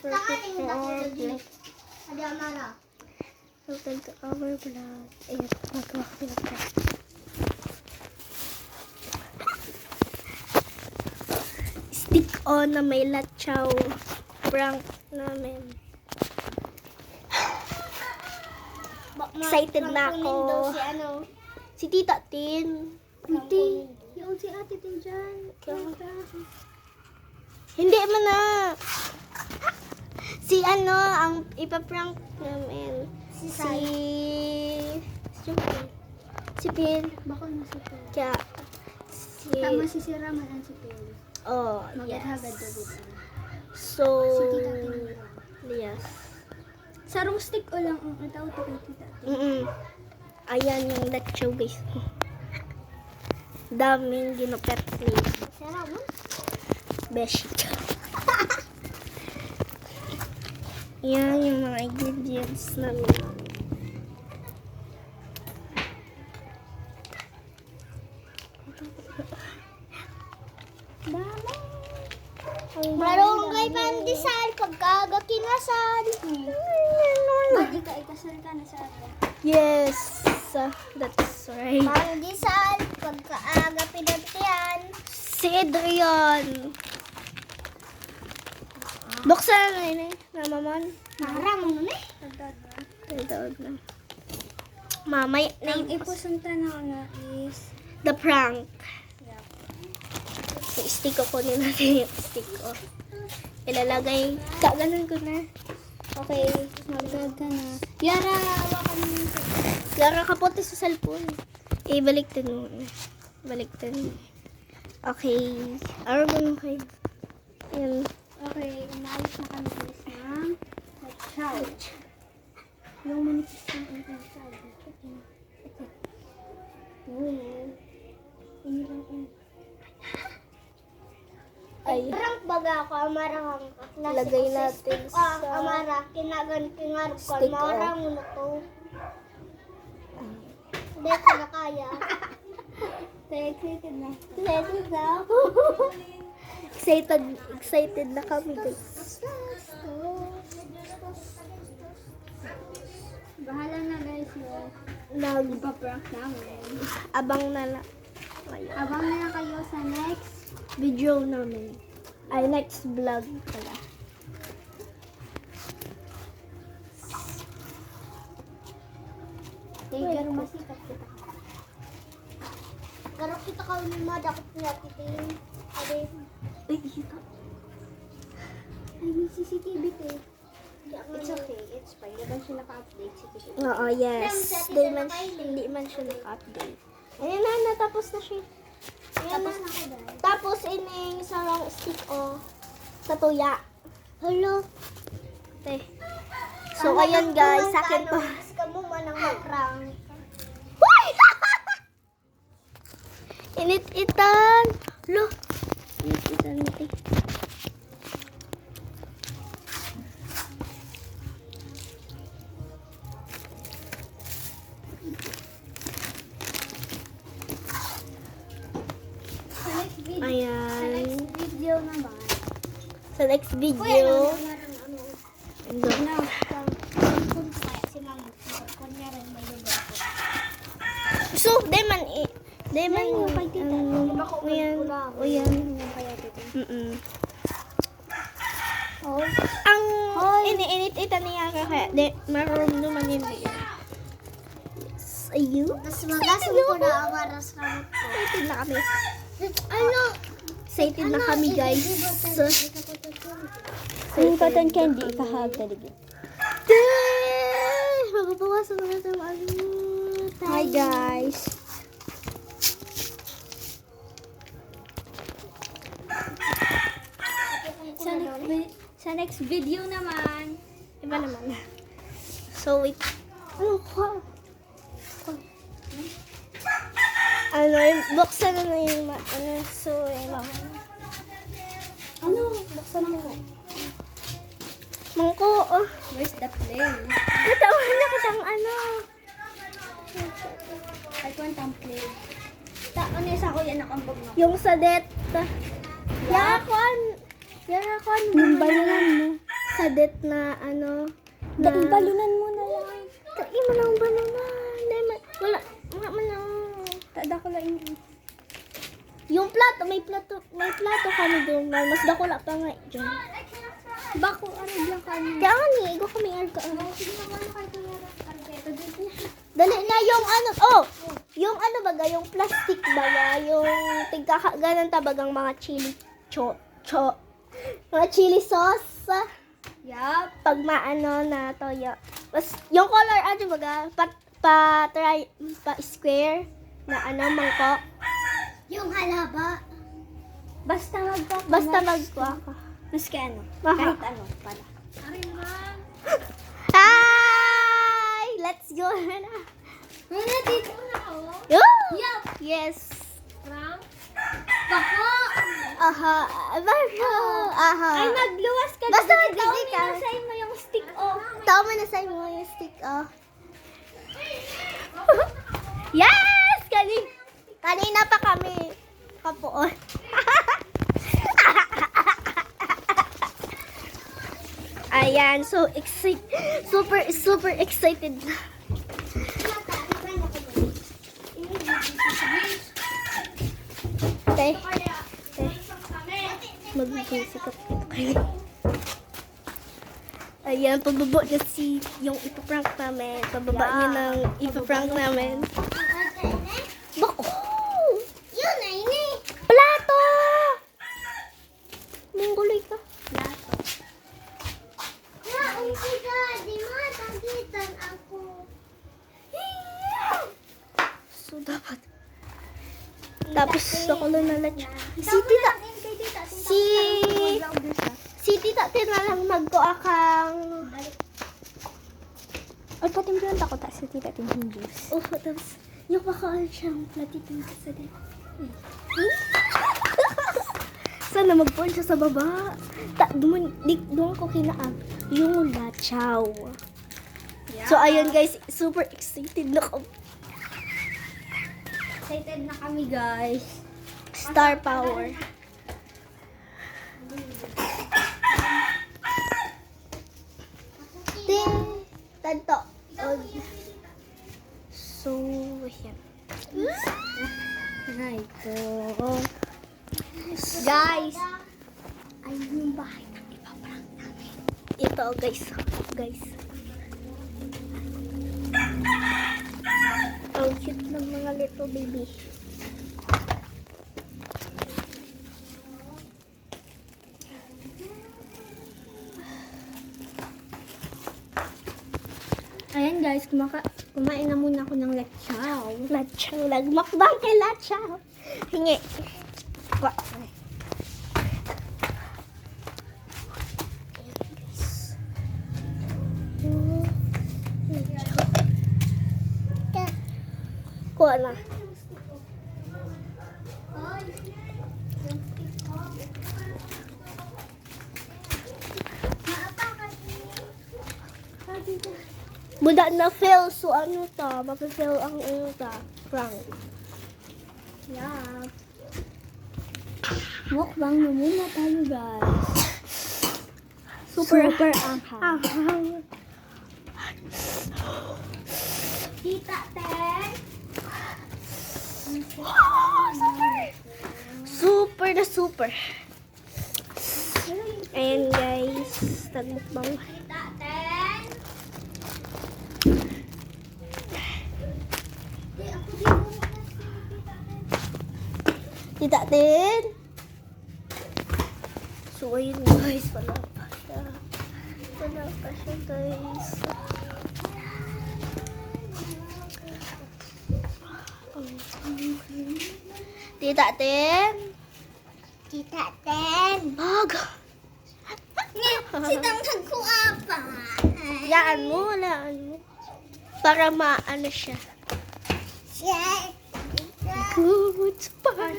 to our vlog. Welcome to our vlog. Ayan, magawa ko ng prank. Stick on na may latsaw. Prank namin. Excited na ako. Si Tita Tin. Tin. Yung si Ate Tin dyan. Hindi mo na. Si ang ipaprank namin. Si Pin. Baka na si Pil. Kaya, Tama si Raman ang si Pil. oh, yes. Maghagad na dito. So, Si Tita Tin. yes. Sarong stick o lang ang tawag ko kay Tita Tin. Ayan yung latsaw guys. Daming ginupet ni Raman? Beshi. Yan yung mga ingredients namin. Dami. Marunggay pandesal, pagkaga kinasal. Pwede ka ikasal ka na sa akin. Yes, that's right. Pandesal, pagkaaga pinagtiyan. Si Adrian. Buksan na yun Mama man. Maramang na Tawag na. Mamay na Ang ipusunta na is the prank. So, stick ko kunin natin yung stick ko. Ilalagay. Kaganon ko na. Okay. magdag ka na. Yara, hawakan mo yung Lara kapote sa cellphone. Baliktad mo. Baliktad mo. Okay. Araw kayo. Ayan. Okay, umayos na kami guys ng chow. Yung manipis ng chow. Ini lang ang Ay. prank baga ako, amarang Lagay natin sa amara, kinagan kingarap ko, stick, amarang mo to. Hindi ko na kaya. Excited na. Excited na ako. Excited na kami guys. Bahala na guys yun. Nag-prank namin. abang na lang kayo. Abang na lang kayo sa next. Video namin. Ay, next vlog pala. Tigar masikat kita. Garap kita ka ni madakot niya titin. Ade. Uy, ito. Ay, may CCTV ko. It's okay, it's fine. Diba siya naka-update CCTV? Oo, yes. Hindi man siya naka-update. Ayun na, natapos na siya. Tapos na ko dahil. Tapos, ining sarang stick sa tuya. Hello. Okay. So, ayan guys, sa akin to. Ka mo man ang mag-prank. Hoy! Init-itan. Lo. Init-itan natin. Sa next video. Ayan. Sa next video naman. Sa next Kuya, video. ano. Ando. Na, kung kaya si mama. Kunyari, may lugar ko. So, Deman Yung kay tita. Diba ko Uyan. Uyan. Yung kaya tita. Oh. Ang iniinit-itan niya kaya marunong naman yun. Yes. Ayun. Tapos magasam ko na amaras ramot ko. Excited na kami. Ano? Excited na kami guys. Kung cotton candy, ikahag talaga. Mababawasan na sa ano. Hi guys. Sa next video naman. Iba naman. So, wait. Ano ka? Buksan na yung so, Ano? Buksan mo. Mangko, oh. Where's the plane? Natawan na kitang I want ang plane. Ano sa ko yan nakambog na. yung sa det. Yakon. Yakon. Yung bayaran mo. Sa kadet na ano. Na, Balunan mo na lang. Tain mo lang ba naman? Wala man lang. Tada ko lang ini. Yung plato, may plato kami doon. Mas dakula pa nga dyan. Bako, ano lang kami. Kaya nga ni, igo kami arka. Sige naman kay Kuya Carbeto. Dali na yung ano, yung ano baga, yung plastic baga, yung tigkakaganan tabagang mga chili, mga chili sauce. Yup. Pag maano na toyo. Tapos, yung color, ano baga, pa square na ano, mangkok. Yung halaba. Basta magpa. Basta magkuha ka. Mas kaya ano? Aha. Kahit ano pala. Arin man. Hi! Let's go na. Wala dito na ako. Yup! Yes. Frank? Bako! Aha. Aha. Ay, magluwas ka. Basta dito. magbigay ka. Taon mo yung stick off. Tao mo na sa'yo mo yung stick, Yes! Kanina pa kami kapuon. Ayan, so excited. Super excited. Tay. Mag-sikat ito kayo. Ayan, pababa na yung ipaprank namin. Pababa niya ng ipaprank namin. Bako! Yun na ini. Plato! Mungguloy ka. Ya, ang siga. Di mo tagitan ako. So, dapat. Tapos, ako lang nalatch. Si tita na lang magkuakang. Ay, patimpilan ako ta sa tita yung juice. Oh, tapos, yung kakaan siyang platitin ka sa din. Sana mag-pour siya sa baba. Doon ko kinaab. Yung lachaw. So, ayun guys, super excited na ako. Excited na kami, guys. Star power. Ting! Tanto. So, yan. Ay, ko. Guys. Ay, yung bahay na ipaprank namin. Ito, guys. Ang cute ng mga little baby. Ayan, guys. Kumain na muna ako ng lechaw. Lachaw. Nagmakbang kay Lachaw. Hingi. Kwa. Kuha na. Buda na fail, so ano ta? Mape-fail ang ano ta? Prank. Yeah. Mukbang na muna tayo, guys. Super anghang. Tita Ten. Super na super. Ayan guys, tagmukbang. Tita Ten. Tita Tin. So ayun guys, wala pa siya guys. Tita Tin. Tita Ten. Mag. Sitang nagkuapa. Laan mo. Para maano siya. Siya. Good spot.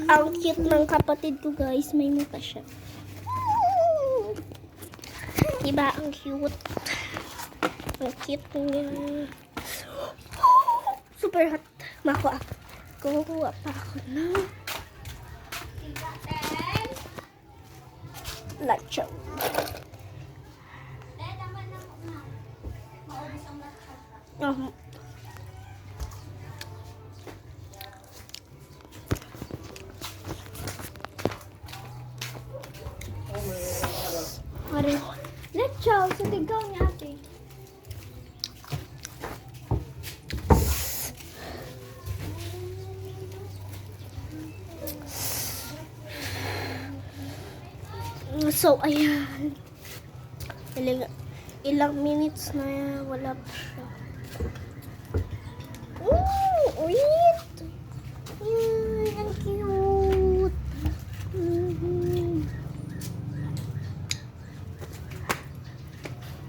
Ang cute ng kapatid ko guys, may mukha siya. Diba ang cute? Ang cute niya. Super hot. Kuha pa ako na. Nacho. Uh-huh. Pare. Lecho, sa tigaw ni ate. So, ayan. Ilang minutes na yan. Wala pa siya. Wait! Ang cute.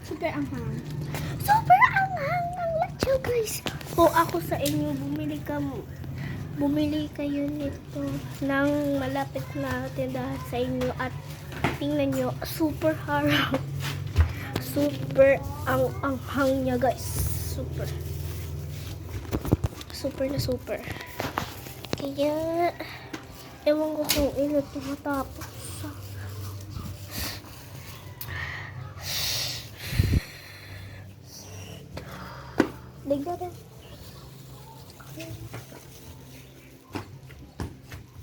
Super anghang. Super anghang ang lacho, guys. Kung ako sa inyo, bumili kayo nito ng malapit na tindahan sa inyo at tingnan nyo, super harap. Super ang anghang niya, guys. Super. Super na super. Kaya, ewan ko kung ilo tumatapos. Ligda rin.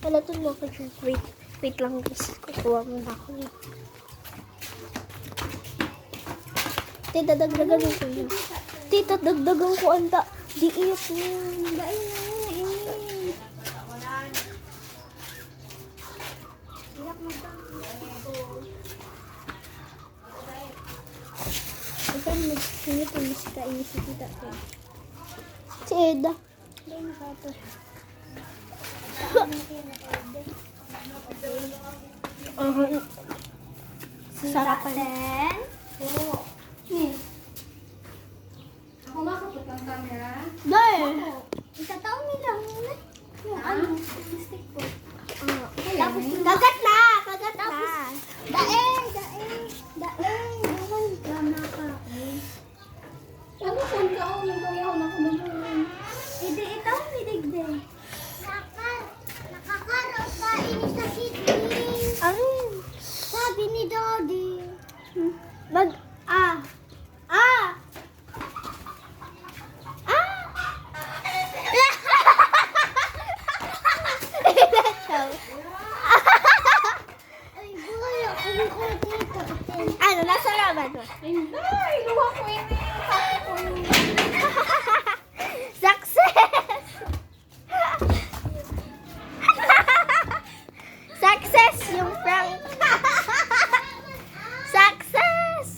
Wala to mo ako dyan. Wait lang guys. Kukuha mo na ako nito. Tita, dagdagan ko yun. Tita, dagdagan ko anda. Di iyot yun. Dahil na yun, nainit. Iyak mo ba? Ito, nagsinit ang masika si tita ko. Si Eda. Dahil nakato. Sarapan. Ako makapot ang camera. Dahil. Itataon nila muna. Yung ano, stick ko. Tapos, kagat na! Kagat na! Daeng! Drama ka. Ano kung ka ako nagkayaw na kumabuhin? Hindi, itaw midigde. Nakakaroon ka ini sa sitting. Ano? Sabi ni Daddy. Ah! Ay, buhay ako ng dito. Ano? Nasa laban mo? Ay, luha ko ini. Success! Success yung prank. Success!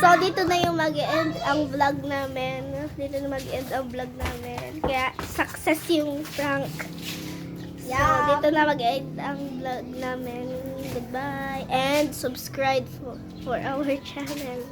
So, dito na yung mag-end ang vlog namin. Dito na mag-end ang vlog namin. Kaya, success yung prank. So, dito na mag-end ang vlog namin. Goodbye. And subscribe for our channel.